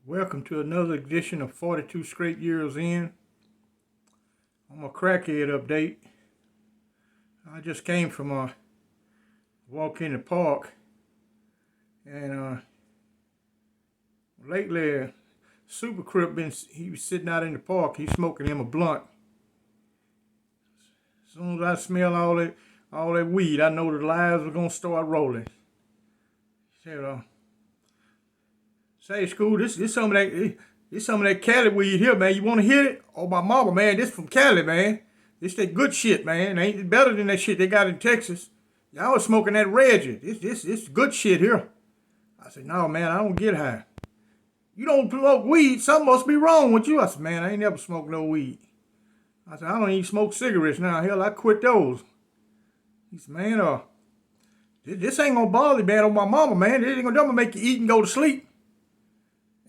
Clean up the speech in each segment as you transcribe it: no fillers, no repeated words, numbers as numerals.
Welcome to another edition of 42 Straight Years In. On my crackhead update. I just came from a walk in the park, and lately Super Crip he was sitting out in the park. He's smoking him a blunt. As soon as I smell all that weed, I know the lives are gonna start rolling. He said, "Say, school, this some of that Cali weed here, man. You want to hit it? Oh, my mama, man, this from Cali, man. This that good shit, man. Ain't better than that shit they got in Texas. Y'all was smoking that Reggie. This good shit here." I said, "No, man, I don't get high." "You don't smoke weed? Something must be wrong with you." I said, "Man, I ain't never smoked no weed." I said, "I don't even smoke cigarettes now. Hell, I quit those." He said, "Man, this ain't gonna bother you, man, on my mama, man. This ain't gonna make you eat and go to sleep.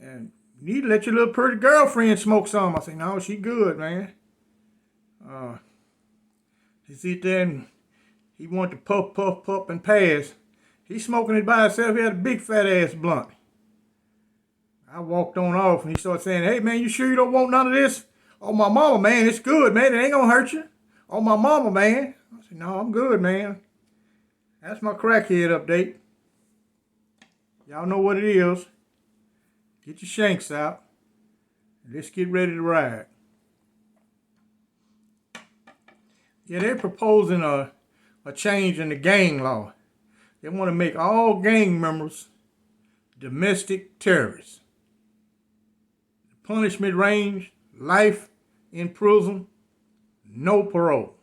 And you need to let your little pretty girlfriend smoke some." I said, "No, she good, man." He sit there and he wanted to puff, and pass. He's smoking it by himself. He had a big fat ass blunt. I walked on off and he started saying, "Hey, man, you sure you don't want none of this?" "Oh, my mama, man, it's good, man. It ain't gonna hurt you." "Oh, my mama, man." I said, "No, I'm good, man." That's my crackhead update. Y'all know what it is. Get your shanks out. Let's get ready to ride. Yeah, they're proposing a change in the gang law. They want to make all gang members domestic terrorists. The punishment range, life in prison, no parole.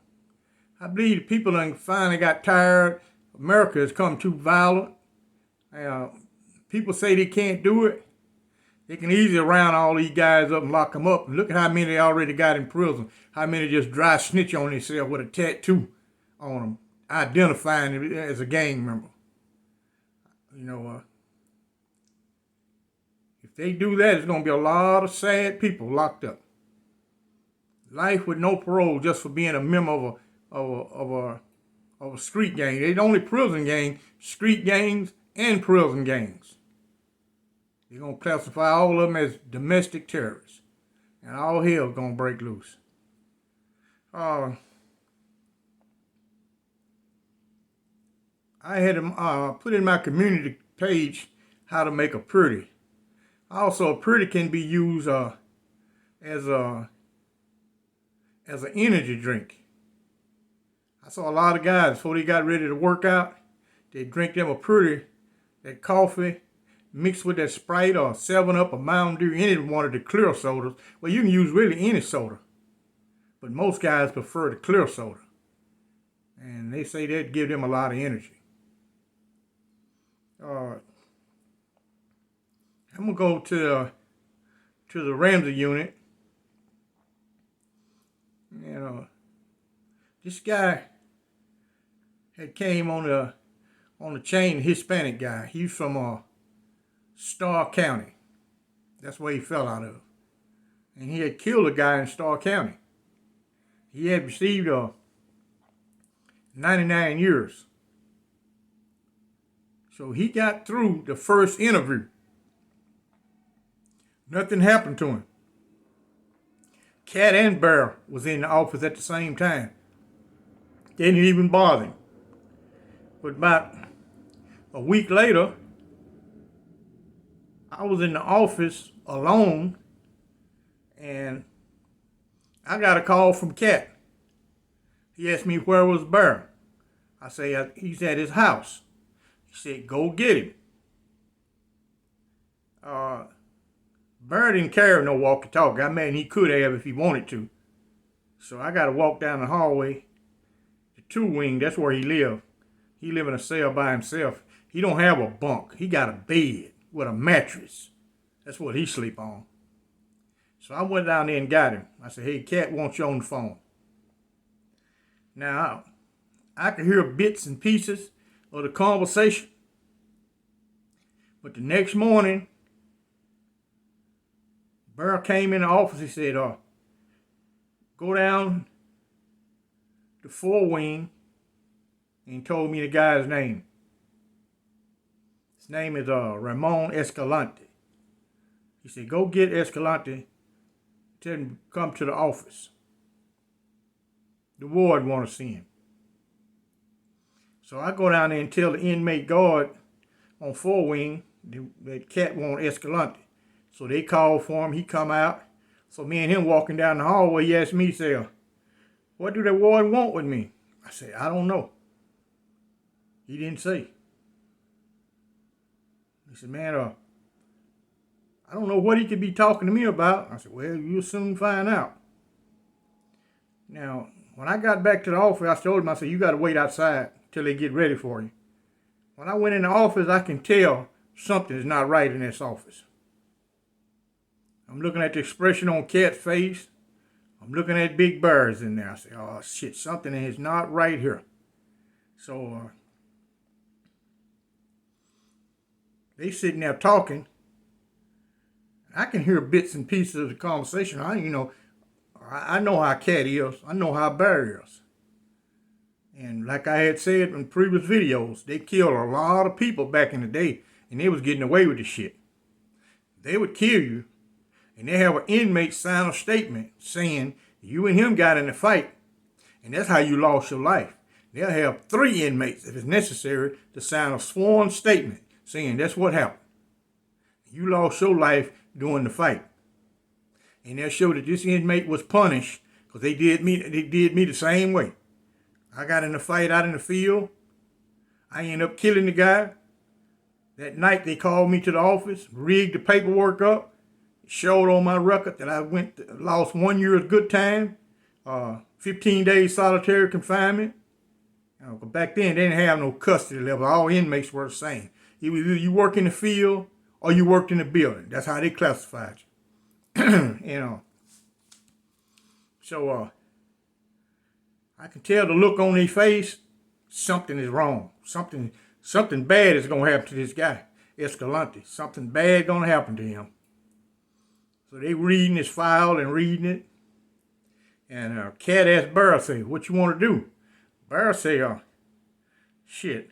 I believe the people finally got tired. America has come too violent. People say they can't do it. They can easily round all these guys up and lock them up. And look at how many they already got in prison. How many just dry snitch on themselves with a tattoo on them, identifying them as a gang member. If they do that, it's going to be a lot of sad people locked up. Life with no parole just for being a member of a street gang. They only prison gang, street gangs, and prison gangs. They're going to classify all of them as domestic terrorists. And all hell going to break loose. I had put in my community page how to make a pretty. Also, a pretty can be used as an energy drink. I saw a lot of guys before they got ready to work out, they drink them a pretty, that coffee, mixed with that Sprite or 7-Up or Mountain Dew, any one of the clear sodas. Well, you can use really any soda, but most guys prefer the clear soda. And they say that'd give them a lot of energy. I'm gonna go to the Ramsey unit. This guy had came on the chain, Hispanic guy. He's from Starr County. That's where he fell out of. And he had killed a guy in Starr County. He had received 99 years. So he got through the first interview. Nothing happened to him. Cat and bear was in the office at the same time. They didn't even bother him. But about a week later, I was in the office alone, and I got a call from Cat. He asked me where was Bear. I said, he's at his house. He said, "Go get him." Bear didn't carry no walkie-talkie. I mean, he could have if he wanted to. So I got to walk down the hallway. The 2-wing, that's where he lived. He live in a cell by himself. He don't have a bunk. He got a bed with a mattress. That's what he sleep on. So I went down there and got him. I said, "Hey, Cat wants you on the phone." Now, I could hear bits and pieces of the conversation. But the next morning, Bear came in the office. He said, "Go down to 4-wing," and he told me the guy's name. His name is Ramon Escalante. He He said, go get Escalante, tell him to come to the office. The ward want to see him. So I go down there and tell the inmate guard on 4 Wing that cat want Escalante. So they call for him. He come out. So me and him walking down the hallway, he asked me, he said, what do the warden want with me? I said, I don't know. He didn't say. He said, man, I don't know what he could be talking to me about. I said, well, you'll soon find out. Now, when I got back to the office, I told him, I said, you got to wait outside till they get ready for you. When I went in the office, I can tell something is not right in this office. I'm looking at the expression on Cat's face. I'm looking at Big Bear's in there. I say, oh, shit, something is not right here. So they sitting there talking. I can hear bits and pieces of the conversation. I know how Cat is. I know how Bear is. And like I had said in previous videos, they killed a lot of people back in the day, and they was getting away with the shit. They would kill you, and they have an inmate sign a statement saying you and him got in a fight, and that's how you lost your life. They'll have 3 inmates, if it's necessary, to sign a sworn statement saying that's what happened. You lost your life during the fight. And they'll show that this inmate was punished because they did me the same way. I got in a fight out in the field. I ended up killing the guy. That night they called me to the office, rigged the paperwork up, showed on my record that I lost 1 year's good time, 15 days solitary confinement. But back then they didn't have no custody level. All inmates were the same. Either you work in the field or you worked in the building. That's how they classified you. So I can tell the look on their face, something is wrong. Something bad is going to happen to this guy, Escalante. Something bad going to happen to him. So they reading his file and reading it. And Cat asked Bear, say, what you want to do? Bear say, shit,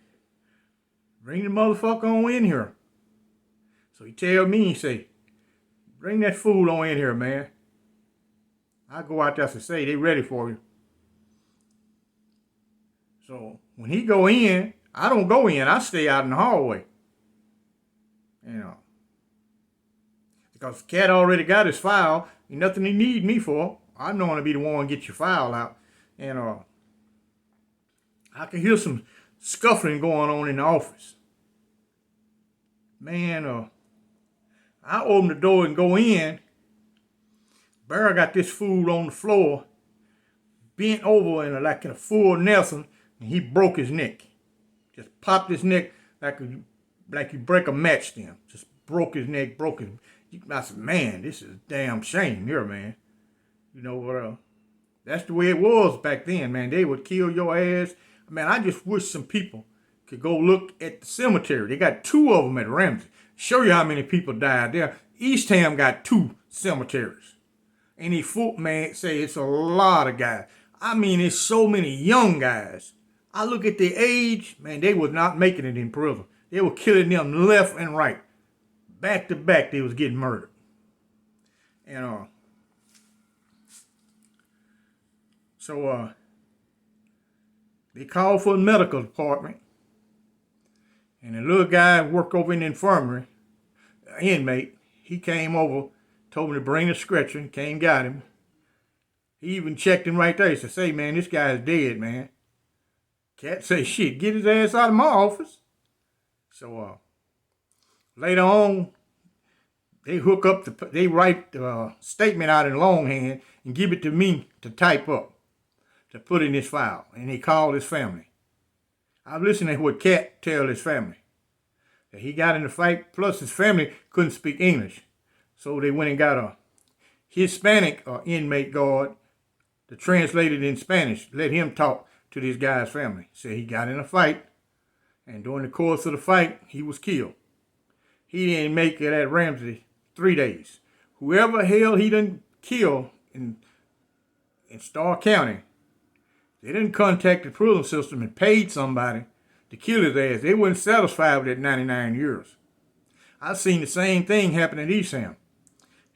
bring the motherfucker on in here. So he tell me, he say, bring that fool on in here, man. I go out there to say, they ready for you. So when he go in, I don't go in. I stay out in the hallway. Because Cat already got his file. Ain't nothing he need me for. I'm not going to be the one to get your file out. And I can hear some scuffling going on in the office. Man, I open the door and go in. Bear got this fool on the floor, bent over in a full Nelson, and he broke his neck. Just popped his neck like you break a match stem. Just broke his neck, I said, man, this is a damn shame here, man. That's the way it was back then, man. They would kill your ass. Man, I just wish some people could go look at the cemetery. They got 2 of them at Ramsey. Show you how many people died there. Eastham got 2 cemeteries. And he man say it's a lot of guys. I mean, it's so many young guys. I look at their age, man, they was not making it in prison. They were killing them left and right. Back to back, they was getting murdered. And so they called for the medical department. And the little guy worked over in the infirmary, inmate, he came over, told me to bring the stretcher, came, got him. He even checked him right there. He said, say, man, this guy's dead, man. Cat say, shit, get his ass out of my office. So later on, they they write the statement out in longhand and give it to me to type up, to put in his file. And they called his family. I listened to what Cat tell his family. That he got in the fight, plus his family couldn't speak English. So they went and got a Hispanic inmate guard to translate it in Spanish, let him talk to this guy's family. Said he got in a fight, and during the course of the fight, he was killed. He didn't make it at Ramsey 3 days. Whoever hell he done kill in Starr County, they didn't contact the prison system and paid somebody to kill his ass. They weren't satisfied with that 99 years. I've seen the same thing happen at Eastham.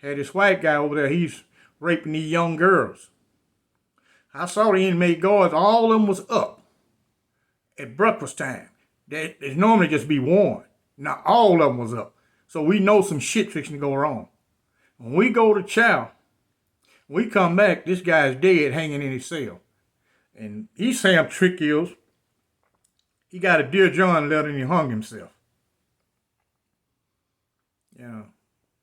Had this white guy over there, he's raping these young girls. I saw the inmate guards, all of them was up at breakfast time. They normally just be warned. Now all of them was up. So we know some shit fixing to go wrong. When we go to chow, we come back, this guy's dead hanging in his cell. And he Sam trick is, he got a Dear John letter and he hung himself. You know,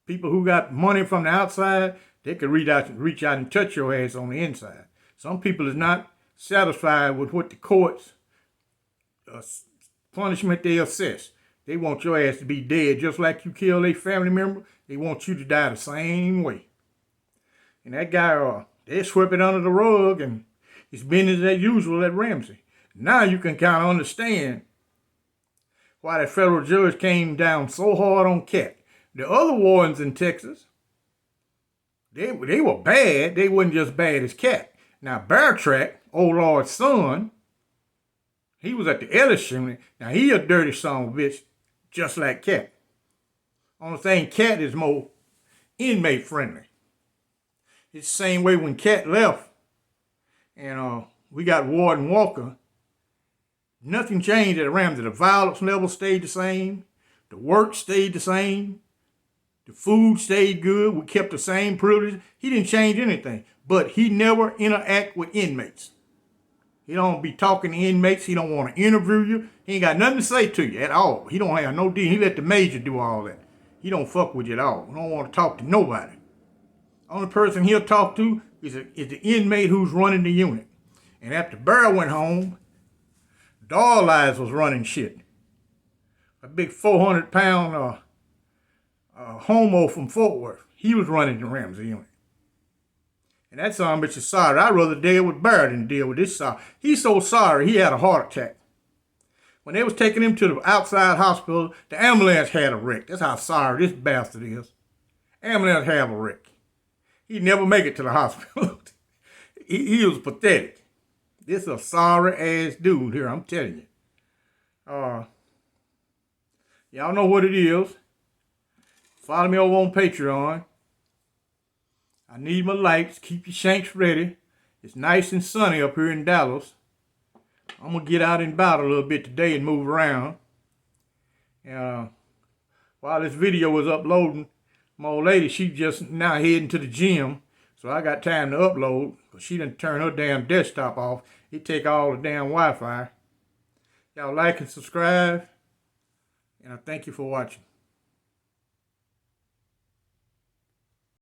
people who got money from the outside, they could reach out and touch your ass on the inside. Some people is not satisfied with what the courts punishment they assess. They want your ass to be dead just like you killed a family member. They want you to die the same way. And that guy, they swept it under the rug and it's business as usual at Ramsey. Now you can kind of understand why the federal judge came down so hard on Cat. The other wardens in Texas, they were bad. They wasn't just bad as Cat. Now, Bear Track, old Lord's son, he was at the Ellis unit. Now, he a dirty son of a bitch, just like Cat. Only thing, Cat is more inmate friendly. It's the same way when Cat left and we got Warden Walker. Nothing changed at Ramsey. The violence level stayed the same. The work stayed the same. The food stayed good. We kept the same privileges. He didn't change anything. But he never interact with inmates. He don't be talking to inmates. He don't want to interview you. He ain't got nothing to say to you at all. He don't have no deal. He let the major do all that. He don't fuck with you at all. He don't want to talk to nobody. Only person he'll talk to is the inmate who's running the unit. And after Burr went home, Darlies was running shit. A big 400-pound homo from Fort Worth. He was running the Ramsey unit. And that son bitch is sorry. I'd rather deal with Barrett than deal with this sorry. He's so sorry he had a heart attack. When they was taking him to the outside hospital, the ambulance had a wreck. That's how sorry this bastard is. Ambulance have a wreck. He'd never make it to the hospital. he was pathetic. This is a sorry ass dude here, I'm telling you. Y'all know what it is. Follow me over on Patreon. I need my lights. Keep your shanks ready. It's nice and sunny up here in Dallas. I'm going to get out and about a little bit today and move around. While this video was uploading, my old lady, she just now heading to the gym. So I got time to upload. But she done turn her damn desktop off. It take all the damn Wi-Fi. Y'all like and subscribe. And I thank you for watching.